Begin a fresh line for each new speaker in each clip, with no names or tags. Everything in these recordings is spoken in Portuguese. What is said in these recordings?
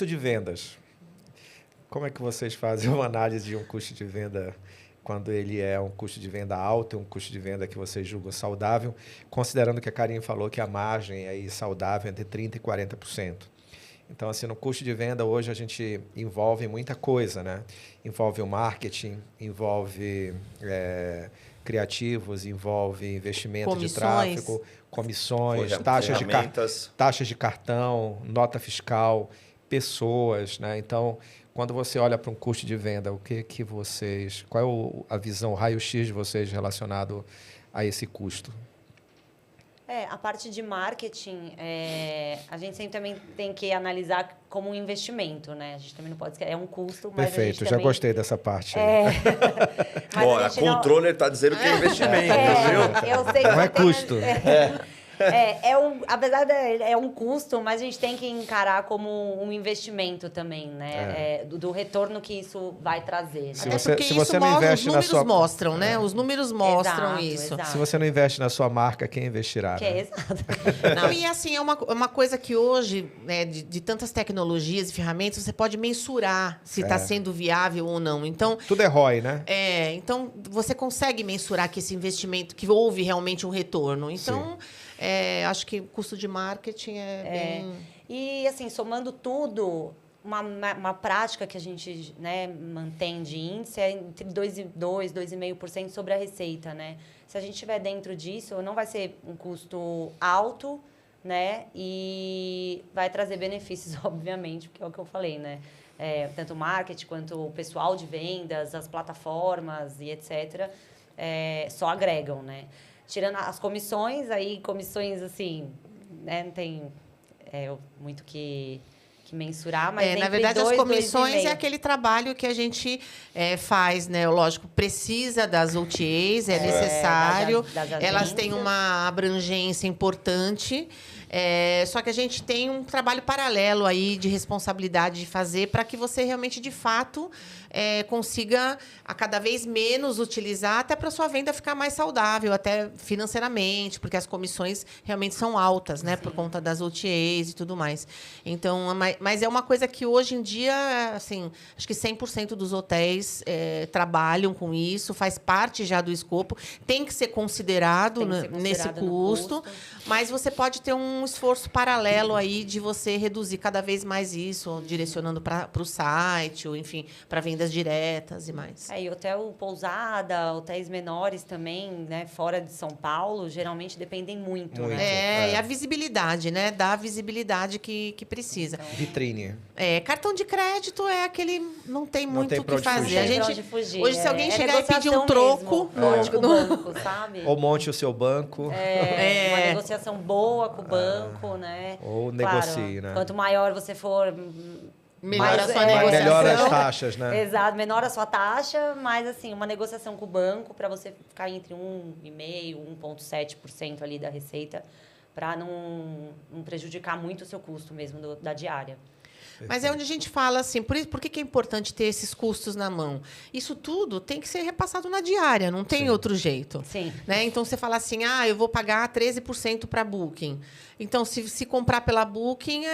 custo de vendas. Como é que vocês fazem uma análise de um custo de venda quando ele é um custo de venda alto, um custo de venda que vocês julgam saudável, considerando que a Karine falou que a margem é aí saudável entre 30% e 40%. Então, assim, no custo de venda, hoje a gente envolve muita coisa, né? Envolve o marketing, envolve criativos, envolve investimento de tráfego, comissões, taxas de cartão, nota fiscal, pessoas, né? Então, quando você olha para um custo de venda, qual é a visão, o raio-x de vocês relacionado a esse custo?
A parte de marketing, a gente sempre também tem que analisar como um investimento, né? A gente também não pode esquecer, é um custo, mas
Perfeito,
a gente
já
também...
gostei dessa parte aí.
A controller está dizendo que é investimento, viu?
Eu sei que
não é custo.
Apesar de é um custo, mas a gente tem que encarar como um investimento também, né? Do retorno que isso vai trazer.
Se
Né?
você não investe na sua...
mostram, né? Os números mostram isso.
Exato.
Se você não investe na sua marca, quem investirá?
Exato.
Não, e assim, é uma coisa que hoje, né, de tantas tecnologias e ferramentas, você pode mensurar se está sendo viável ou não. Então,
tudo é ROI, né?
Então, você consegue mensurar que esse investimento, que houve realmente um retorno. Então, acho que o custo de marketing bem...
E, assim, somando tudo, uma prática que a gente, né, mantém de índice é entre 2,2% e 2,5% sobre a receita, né? Se a gente estiver dentro disso, não vai ser um custo alto, né? E vai trazer benefícios, obviamente, porque é o que eu falei, né? Tanto o marketing quanto o pessoal de vendas, as plataformas e etc., só agregam, né? Tirando as comissões, assim, né, não tem muito que mensurar, mas
na verdade, as comissões é aquele trabalho que a gente faz, né? Lógico, precisa das OTAs, é necessário. Elas têm uma abrangência importante. Só que a gente tem um trabalho paralelo aí de responsabilidade de fazer para que você realmente, de fato, consiga a cada vez menos utilizar, até para a sua venda ficar mais saudável, até financeiramente, porque as comissões realmente são altas, né? Por conta das OTAs e tudo mais. Então, mas é uma coisa que hoje em dia, assim, acho que 100% dos hotéis trabalham com isso, faz parte já do escopo, tem que ser considerado nesse custo, mas você pode ter um esforço paralelo aí de você reduzir cada vez mais isso, direcionando para o site, ou enfim, para vendas diretas e mais.
E hotel pousada, hotéis menores também, né, fora de São Paulo, geralmente dependem muito, né?
E a visibilidade, né? Dá a visibilidade que precisa.
Então,
vitrine.
Cartão de crédito é aquele... Não tem muito o que fazer.
A gente,
hoje, se alguém chegar e pedir um troco...
Com o banco, sabe?
Ou monte o seu banco.
Uma negociação boa com o banco, né?
Ou negocie, né?
Quanto maior você for...
Melhor a sua negociação.
Melhor as taxas, né?
Exato, menor a sua taxa, mas assim, uma negociação com o banco para você ficar entre 1,5% e 1,7% ali da receita, para não prejudicar muito o seu custo mesmo da diária.
Mas é onde a gente fala assim, por que é importante ter esses custos na mão? Isso tudo tem que ser repassado na diária, não tem outro jeito.
Sim.
Né? Então, você fala assim, eu vou pagar 13% para Booking. Então, se comprar pela Booking,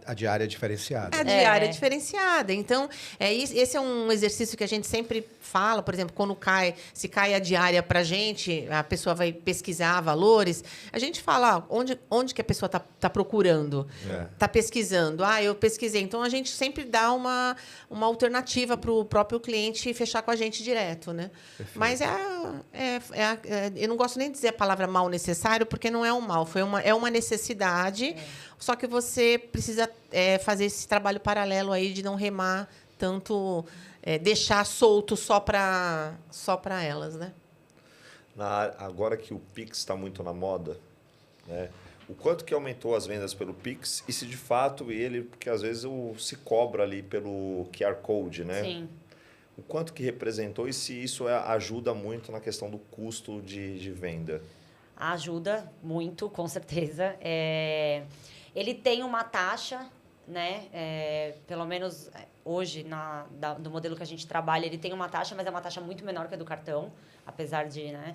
a diária é diferenciada.
A diária é diferenciada. Então, esse é um exercício que a gente sempre fala, por exemplo, quando se cai a diária para a gente, a pessoa vai pesquisar valores, a gente fala onde que a pessoa está procurando, está pesquisando. Eu pesquisei. Então, a gente sempre dá uma alternativa para o próprio cliente fechar com a gente direto, né? Perfeito. Mas eu não gosto nem de dizer a palavra mal necessário, porque não é um mal, é uma necessidade, só que você precisa fazer esse trabalho paralelo aí de não remar tanto, deixar solto só para elas, né?
Agora que o Pix está muito na moda, né? O quanto que aumentou as vendas pelo Pix e se de fato porque às vezes se cobra ali pelo QR Code, né?
Sim.
O quanto que representou e se isso ajuda muito na questão do custo de venda?
Ajuda muito, com certeza. Ele tem uma taxa, né? Pelo menos hoje, do modelo que a gente trabalha, ele tem uma taxa, mas é uma taxa muito menor que a do cartão, apesar de... né?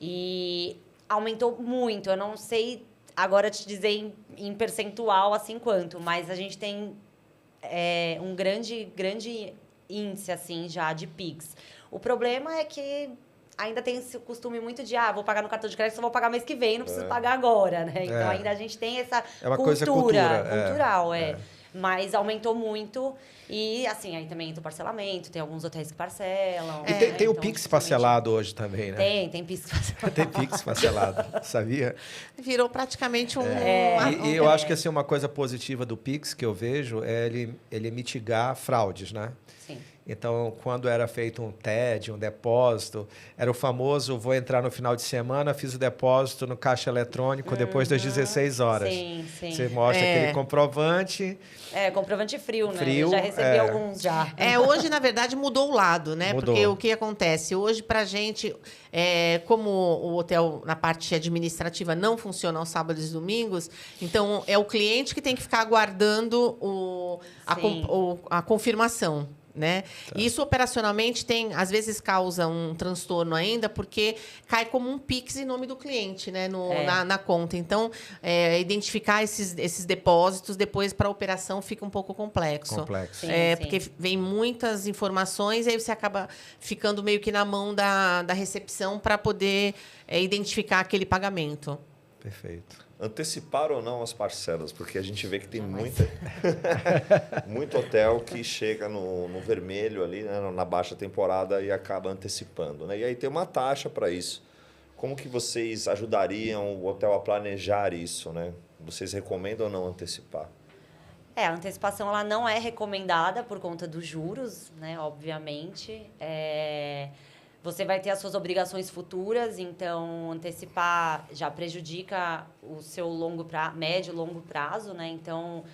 E aumentou muito. Eu não sei agora te dizer em percentual assim quanto, mas a gente tem um grande índice, assim, já de Pix. O problema é que ainda tem esse costume muito de, vou pagar no cartão de crédito, só vou pagar mês que vem, não preciso pagar agora, né? Então, ainda a gente tem essa cultural. Mas aumentou muito. E, assim, aí também entra o parcelamento. Tem alguns hotéis que parcelam.
E tem o Pix parcelado hoje também, né?
Tem Pix parcelado.
Tem Pix parcelado, sabia?
Virou praticamente um...
E eu acho que, assim, uma coisa positiva do Pix que eu vejo é ele mitigar fraudes, né?
Sim.
Então, quando era feito um TED, um depósito, era o famoso, vou entrar no final de semana, fiz o depósito no caixa eletrônico depois das 16 horas.
Sim.
Você mostra aquele comprovante.
Comprovante frio, né? Eu já recebi alguns já.
Hoje, na verdade, mudou o lado, né?
Mudou.
Porque o que acontece? Hoje, pra gente, como o hotel, na parte administrativa, não funciona aos sábados e domingos, então é o cliente que tem que ficar aguardando a confirmação. Né? E isso operacionalmente às vezes causa um transtorno ainda, porque cai como um Pix em nome do cliente, né? Na conta. Então, identificar esses depósitos depois para a operação fica um pouco complexo.
Sim.
Porque vem muitas informações e aí você acaba ficando meio que na mão da recepção para poder identificar aquele pagamento.
Perfeito.
Antecipar ou não as parcelas? Porque a gente vê que tem muito hotel que chega no vermelho ali, né, na baixa temporada e acaba antecipando. Né? E aí tem uma taxa para isso. Como que vocês ajudariam o hotel a planejar isso? Né? Vocês recomendam ou não antecipar?
A antecipação ela não é recomendada por conta dos juros, né? Obviamente. Você vai ter as suas obrigações futuras, então antecipar já prejudica o seu médio e longo prazo, né? Então,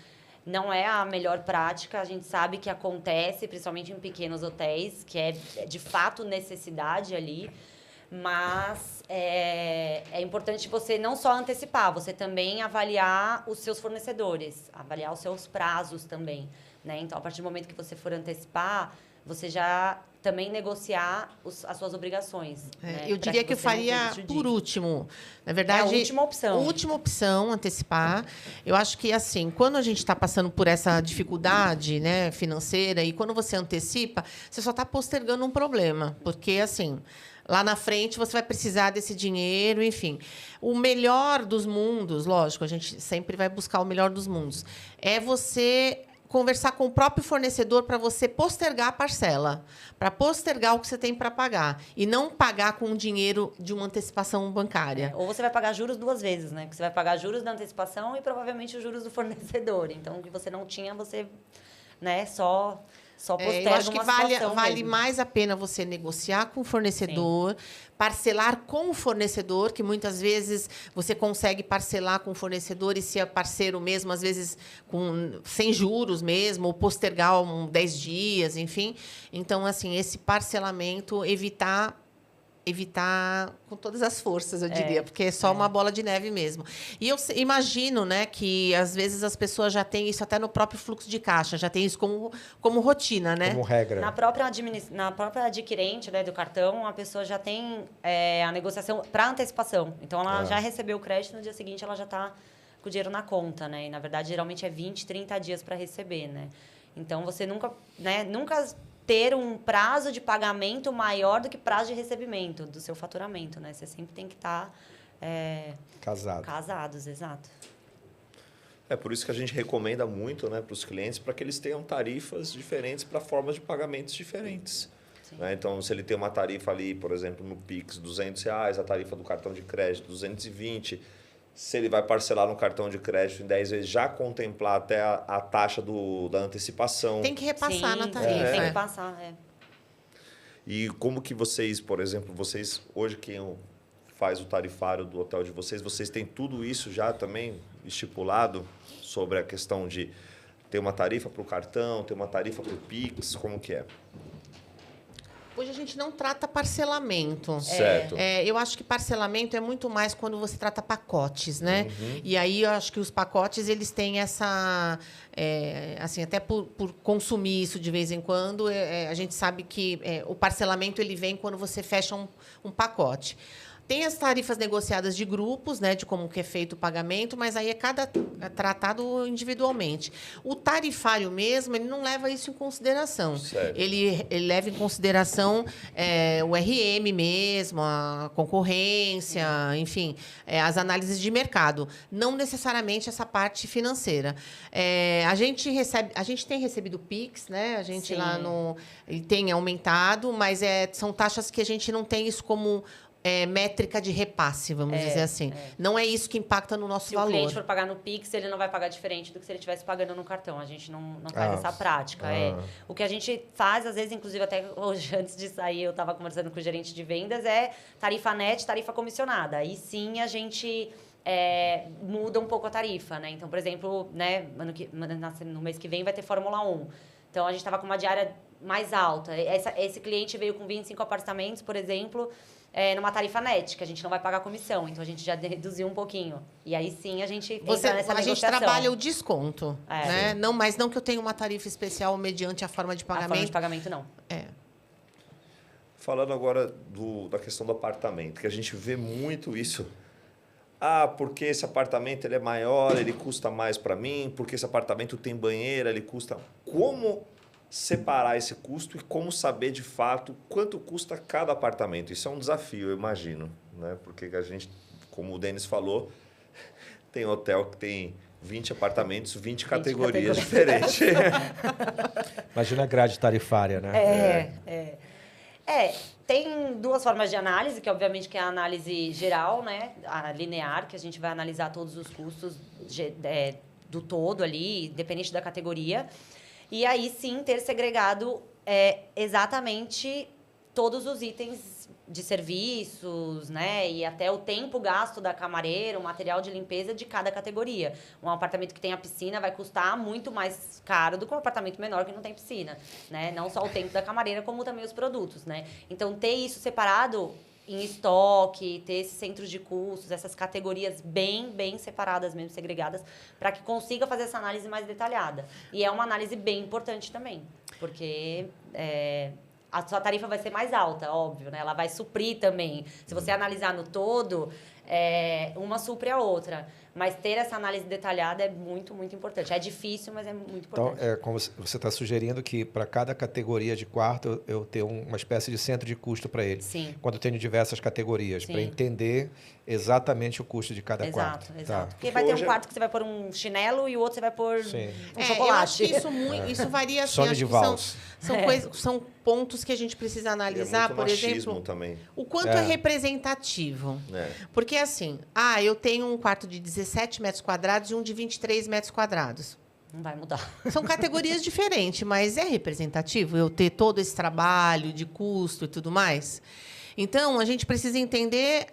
não é a melhor prática. A gente sabe que acontece, principalmente em pequenos hotéis, que é de fato necessidade ali. Mas é importante você não só antecipar, você também avaliar os seus fornecedores, avaliar os seus prazos também, né? Então, a partir do momento que você for antecipar, você já também negociar as suas obrigações. Né?
Eu diria que eu faria por último. Na verdade,
a última opção.
Última opção, antecipar. Eu acho que, assim, quando a gente está passando por essa dificuldade, né, financeira, e quando você antecipa, você só está postergando um problema. Porque, assim, lá na frente você vai precisar desse dinheiro, enfim. O melhor dos mundos, lógico, a gente sempre vai buscar o melhor dos mundos, é você conversar com o próprio fornecedor para você postergar a parcela, para postergar o que você tem para pagar e não pagar com o dinheiro de uma antecipação bancária.
Ou você vai pagar juros 2 vezes, né? Porque você vai pagar juros da antecipação e provavelmente os juros do fornecedor. Então, o que você não tinha, você, né, só posterga.
Eu acho que vale mais a pena você negociar com o fornecedor, sim, parcelar com o fornecedor, que muitas vezes você consegue parcelar com o fornecedor e se é parceiro mesmo, às vezes sem juros mesmo, ou postergar 10 dias, enfim. Então, assim, esse parcelamento, evitar com todas as forças, eu diria, porque é só uma bola de neve mesmo. E eu imagino, né, que às vezes as pessoas já têm isso até no próprio fluxo de caixa, já tem isso como rotina, né?
Como regra.
Na própria adquirente, né, do cartão, a pessoa já tem a negociação para antecipação. Então, ela já recebeu o crédito, no dia seguinte ela já está com o dinheiro na conta, né? E, na verdade, geralmente é 20, 30 dias para receber, né? Então, você nunca ter um prazo de pagamento maior do que prazo de recebimento do seu faturamento, né? Você sempre tem que estar casados, exato.
É por isso que a gente recomenda muito, né, para os clientes, para que eles tenham tarifas diferentes para formas de pagamentos diferentes. Né? Então, se ele tem uma tarifa ali, por exemplo, no Pix, R$200, a tarifa do cartão de crédito, 220, se ele vai parcelar no cartão de crédito em 10 vezes, já contemplar até a taxa da antecipação.
Tem que repassar na tarifa.
Tem que passar,
E como que vocês, por exemplo, hoje quem faz o tarifário do hotel de vocês têm tudo isso já também estipulado sobre a questão de ter uma tarifa para o cartão, ter uma tarifa para o Pix, como que é?
Hoje a gente não trata parcelamento.
Certo.
Eu acho que parcelamento é muito mais quando você trata pacotes, né? Uhum. E aí eu acho que os pacotes eles têm essa... assim, até por consumir isso de vez em quando, a gente sabe que o parcelamento ele vem quando você fecha um pacote. Tem as tarifas negociadas de grupos, né, de como que é feito o pagamento, mas aí é tratado individualmente. O tarifário mesmo, ele não leva isso em consideração. Ele leva em consideração o RM mesmo, a concorrência, enfim, as análises de mercado. Não necessariamente essa parte financeira. A gente tem recebido PIX, né? A gente
Sim.
lá no... Ele tem aumentado, mas são taxas que a gente não tem isso como... métrica de repasse, vamos dizer assim. Não é isso que impacta no nosso valor.
Se o cliente for pagar no Pix, ele não vai pagar diferente do que se ele estivesse pagando no cartão. A gente não faz essa prática. O que a gente faz, às vezes, inclusive até hoje, antes de sair, eu estava conversando com o gerente de vendas, tarifa net, tarifa comissionada. Aí sim a gente... muda um pouco a tarifa, né? Então, por exemplo, né, no mês que vem vai ter Fórmula 1. Então, a gente estava com uma diária mais alta. Esse cliente veio com 25 apartamentos, por exemplo, numa tarifa net, que a gente não vai pagar comissão. Então, a gente já reduziu um pouquinho. E aí, sim, a gente entra nessa negociação.
A gente trabalha o desconto, né? Não, mas não que eu tenha uma tarifa especial mediante a forma de pagamento.
A forma de pagamento, não.
Falando agora da questão do apartamento, que a gente vê muito isso... porque esse apartamento ele é maior, ele custa mais para mim, porque esse apartamento tem banheira, ele custa... Como separar esse custo e como saber, de fato, quanto custa cada apartamento? Isso é um desafio, eu imagino, né? Porque a gente, como o Denis falou, tem hotel que tem 20 apartamentos, 20 categorias diferentes.
Imagina a grade tarifária, né?
Tem duas formas de análise, que obviamente que é a análise geral, né? A linear, que a gente vai analisar todos os custos do todo ali, independente da categoria. E aí sim ter segregado exatamente todos os itens de serviços, né? E até o tempo gasto da camareira, o material de limpeza de cada categoria. Um apartamento que tem a piscina vai custar muito mais caro do que um apartamento menor que não tem piscina, né? Não só o tempo da camareira, como também os produtos, né? Então, ter isso separado em estoque, ter esse centro de custos, essas categorias bem separadas mesmo, segregadas, para que consiga fazer essa análise mais detalhada. E é uma análise bem importante também, porque... a sua tarifa vai ser mais alta, óbvio, né? Ela vai suprir também. Se você analisar no todo, uma supre a outra. Mas ter essa análise detalhada é muito, muito importante. É difícil, mas é muito importante.
Então, como você está sugerindo que para cada categoria de quarto eu tenho uma espécie de centro de custo para ele.
Sim.
Quando eu tenho diversas categorias, para entender exatamente o custo de cada quarto.
Exato. Porque vai ter um quarto que você vai pôr um chinelo e o outro você vai pôr um chocolate.
Eu acho que isso varia assim.
Sony de valsa.
São pontos que a gente precisa analisar, por exemplo,
também.
O quanto é representativo. Porque assim, eu tenho um quarto de 17 metros quadrados e um de 23 metros quadrados.
Não vai mudar.
São categorias diferentes, mas é representativo eu ter todo esse trabalho de custo e tudo mais? Então, a gente precisa entender,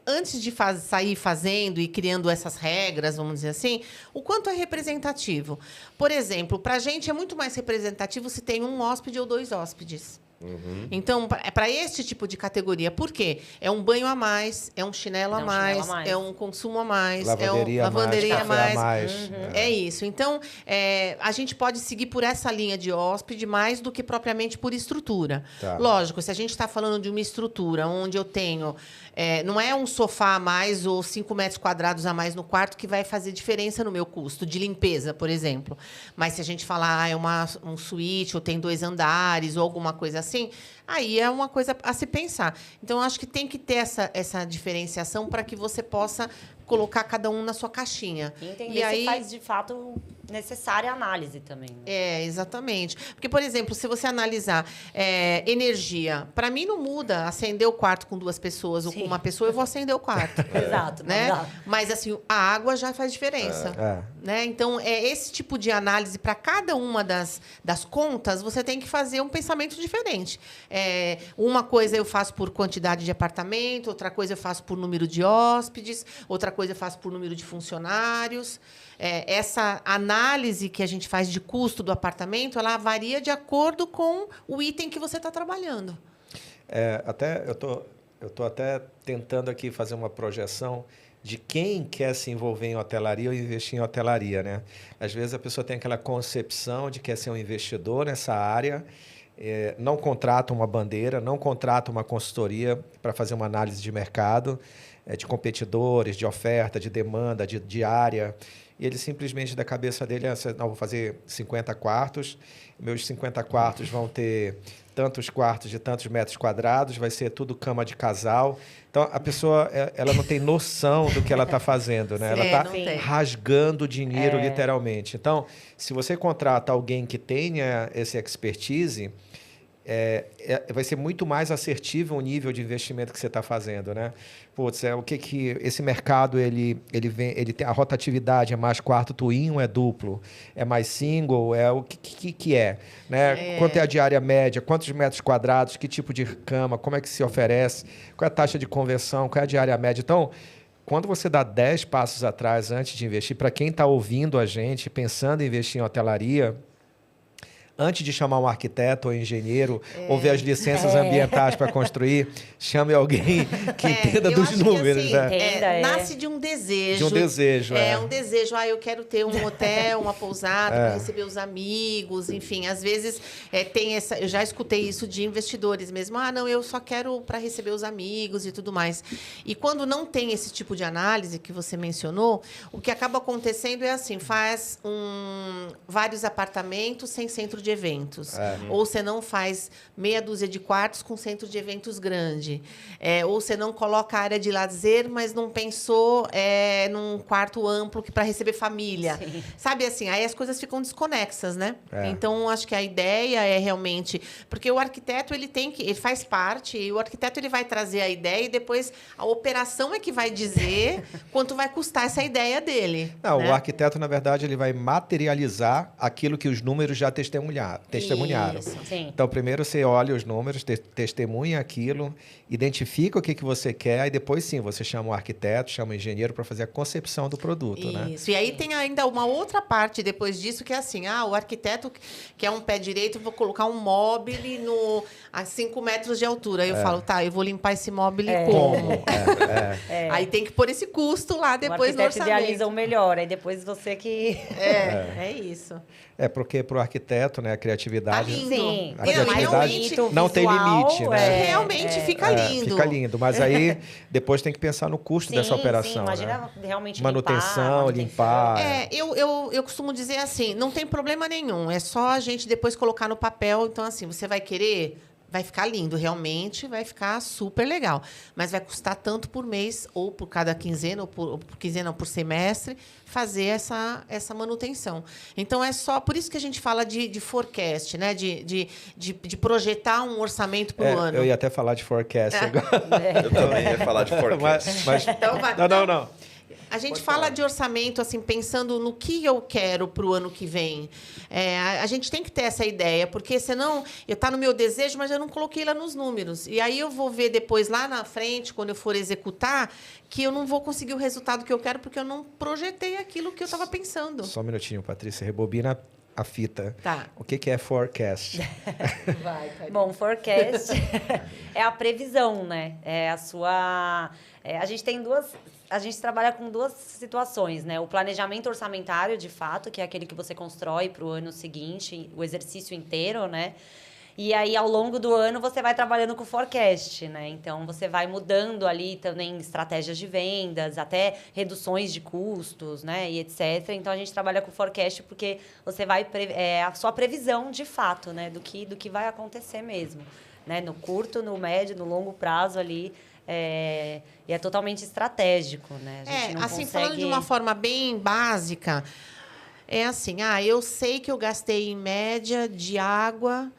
antes de sair fazendo e criando essas regras, vamos dizer assim, o quanto é representativo. Por exemplo, para a gente é muito mais representativo se tem um hóspede ou 2 hóspedes. Então, para esse tipo de categoria, por quê? É um banho a mais, é um chinelo a mais, é um consumo a mais, lavanderia a mais. É isso. Então, a gente pode seguir por essa linha de hóspede mais do que propriamente por estrutura. Lógico, se a gente está falando de uma estrutura onde eu tenho... não é um sofá a mais ou 5 metros quadrados a mais no quarto que vai fazer diferença no meu custo de limpeza, por exemplo. Mas se a gente falar, é um suíte ou tem 2 andares ou alguma coisa assim, aí é uma coisa a se pensar. Então, eu acho que tem que ter essa diferenciação para que você possa colocar cada um na sua caixinha.
E entender se faz, de fato, necessária a análise também. Né?
Exatamente. Porque, por exemplo, se você analisar energia, para mim não muda acender o quarto com 2 pessoas ou com uma pessoa, eu vou acender o quarto.
Exato.
Né? Mas, assim, a água já faz diferença. Né? Então, esse tipo de análise, para cada uma das contas, você tem que fazer um pensamento diferente. Uma coisa eu faço por quantidade de apartamento, outra coisa eu faço por número de hóspedes, outra coisa eu faço por número de funcionários. Essa análise que a gente faz de custo do apartamento, ela varia de acordo com o item que você está trabalhando.
Eu tô até tentando aqui fazer uma projeção de quem quer se envolver em hotelaria ou investir em hotelaria, né? Às vezes a pessoa tem aquela concepção de que quer ser um investidor nessa área não contrata uma bandeira, não contrata uma consultoria para fazer uma análise de mercado, de competidores, de oferta, de demanda, de área. E ele simplesmente, da cabeça dele, não, vou fazer 50 quartos, meus 50 quartos vão ter tantos quartos de tantos metros quadrados, vai ser tudo cama de casal. Então, a pessoa ela não tem noção do que ela está fazendo, né? Ela está rasgando dinheiro, literalmente. Então, se você contrata alguém que tenha esse expertise, vai ser muito mais assertivo o nível de investimento que você está fazendo, né? Putz, o que esse mercado ele tem a rotatividade, é mais quarto twin ou é duplo? É mais single? O que é? Né? Quanto é a diária média? Quantos metros quadrados? Que tipo de cama? Como é que se oferece? Qual é a taxa de conversão? Qual é a diária média? Então, quando você dá 10 passos atrás antes de investir, para quem está ouvindo a gente, pensando em investir em hotelaria, antes de chamar um arquiteto ou engenheiro, ou ver as licenças ambientais para construir, chame alguém que entenda dos números.
Que, assim, nasce de um desejo.
De um desejo,
um desejo. Eu quero ter um hotel, uma pousada para receber os amigos, enfim. Às vezes tem essa... Eu já escutei isso de investidores mesmo. Não, eu só quero para receber os amigos e tudo mais. E quando não tem esse tipo de análise que você mencionou, o que acaba acontecendo é assim, faz vários apartamentos sem centro de eventos. Ou você não faz meia dúzia de quartos com centro de eventos grande. Ou você não coloca área de lazer, mas não pensou num quarto amplo para receber família. Sim. Sabe assim, aí as coisas ficam desconexas, né? Então, acho que a ideia é realmente... Porque o arquiteto, ele faz parte, e o arquiteto ele vai trazer a ideia e depois a operação é que vai dizer quanto vai custar essa ideia dele.
Não,
né?
O arquiteto, na verdade, ele vai materializar aquilo que os números já testemunharam. Então, primeiro você olha os números, testemunha aquilo, identifica o que você quer, e depois, sim, você chama um arquiteto, chama um engenheiro para fazer a concepção do produto.
Isso. Né? E aí tem ainda uma outra parte depois disso, que é assim, o arquiteto quer um pé direito, vou colocar um móvel a 5 metros de altura. Aí eu falo, eu vou limpar esse móvel como? Aí tem que pôr esse custo lá depois no orçamento.
O arquiteto idealiza o melhor, aí depois você que...
É isso.
Porque para o arquiteto, né, a criatividade...
Tá lindo. Sim.
A criatividade não tem limite, né?
Realmente fica lindo.
Fica lindo, mas aí depois tem que pensar no custo dessa operação. Sim,
imagina realmente
manutenção, limpar.
Eu costumo dizer assim, não tem problema nenhum, é só a gente depois colocar no papel. Então, assim, você vai querer... Vai ficar lindo, realmente vai ficar super legal. Mas vai custar tanto por mês, ou por cada quinzena, ou por quinzena, ou por semestre, fazer essa manutenção. Então, é só... Por isso que a gente fala de forecast, né? De projetar um orçamento para o ano.
Eu ia até falar de forecast agora.
Eu também ia falar de forecast.
Mas
então,
não.
A gente fala de orçamento, assim, pensando no que eu quero para o ano que vem. A gente tem que ter essa ideia, porque senão está no meu desejo, mas eu não coloquei lá nos números. E aí eu vou ver depois, lá na frente, quando eu for executar, que eu não vou conseguir o resultado que eu quero, porque eu não projetei aquilo que eu estava pensando.
Só um minutinho, Patrícia. Rebobina a fita.
Tá.
O que é forecast?
Bom, forecast é a previsão, né? A gente trabalha com duas situações, né? O planejamento orçamentário, de fato, que é aquele que você constrói para o ano seguinte, o exercício inteiro, né? E aí, ao longo do ano, você vai trabalhando com o forecast, né? Então, você vai mudando ali também estratégias de vendas, até reduções de custos, né? E etc. Então, a gente trabalha com o forecast porque você vai... a sua previsão, de fato, né? Do que vai acontecer mesmo, né? No curto, no médio, no longo prazo ali... E é totalmente estratégico, né? A gente não consegue...
falando de uma forma bem básica, é assim, eu sei que eu gastei em média de água,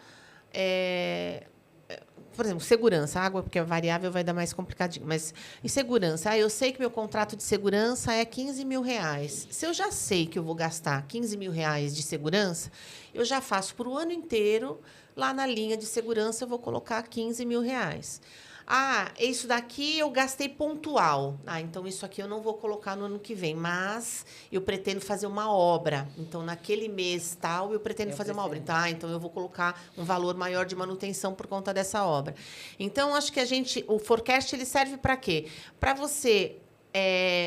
por exemplo, segurança, água, porque a variável vai dar mais complicadinho, mas em segurança, eu sei que meu contrato de segurança é R$15 mil. Se eu já sei que eu vou gastar R$15 mil de segurança, eu já faço para o ano inteiro, lá na linha de segurança, eu vou colocar R$15 mil. Isso daqui eu gastei pontual. Então, isso aqui eu não vou colocar no ano que vem, mas eu pretendo fazer uma obra. Então, naquele mês tal, eu pretendo fazer uma obra. Então, eu vou colocar um valor maior de manutenção por conta dessa obra. Então, acho que o forecast ele serve para quê? Para você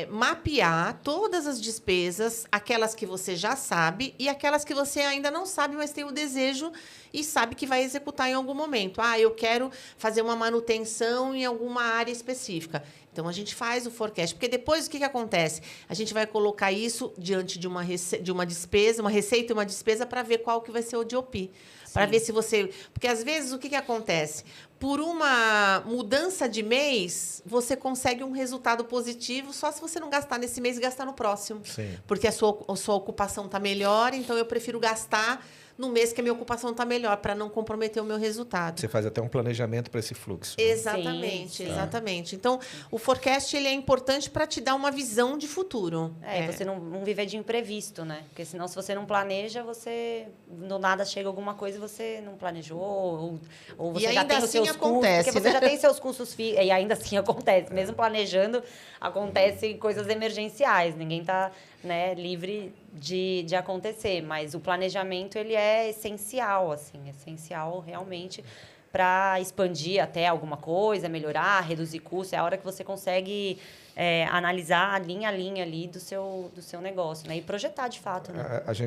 mapear todas as despesas, aquelas que você já sabe e aquelas que você ainda não sabe, mas tem o desejo e sabe que vai executar em algum momento. Eu quero fazer uma manutenção em alguma área específica. Então, a gente faz o forecast. Porque depois, o que acontece? A gente vai colocar isso diante de uma despesa, uma receita e uma despesa para ver qual que vai ser o DOP. Para ver se você... Porque, às vezes, o que acontece? Por uma mudança de mês, você consegue um resultado positivo só se você não gastar nesse mês e gastar no próximo.
Sim.
Porque a sua ocupação está melhor, então eu prefiro gastar no mês que a minha ocupação está melhor, para não comprometer o meu resultado.
Você faz até um planejamento para esse fluxo. Né?
Exatamente, exatamente. Então, o forecast ele é importante para te dar uma visão de futuro.
Você não viver de imprevisto, né? Porque senão, se você não planeja, você do nada chega alguma coisa e você não planejou, ou você já tem os seus custos. Porque você já tem seus custos fixos, e ainda assim acontece. Mesmo planejando, acontecem coisas emergenciais. Ninguém está livre de acontecer, mas o planejamento ele é essencial, assim, essencial realmente para expandir até alguma coisa, melhorar, reduzir custos. É a hora que você consegue analisar linha a linha ali do seu negócio, né? E projetar de fato, né?
A gente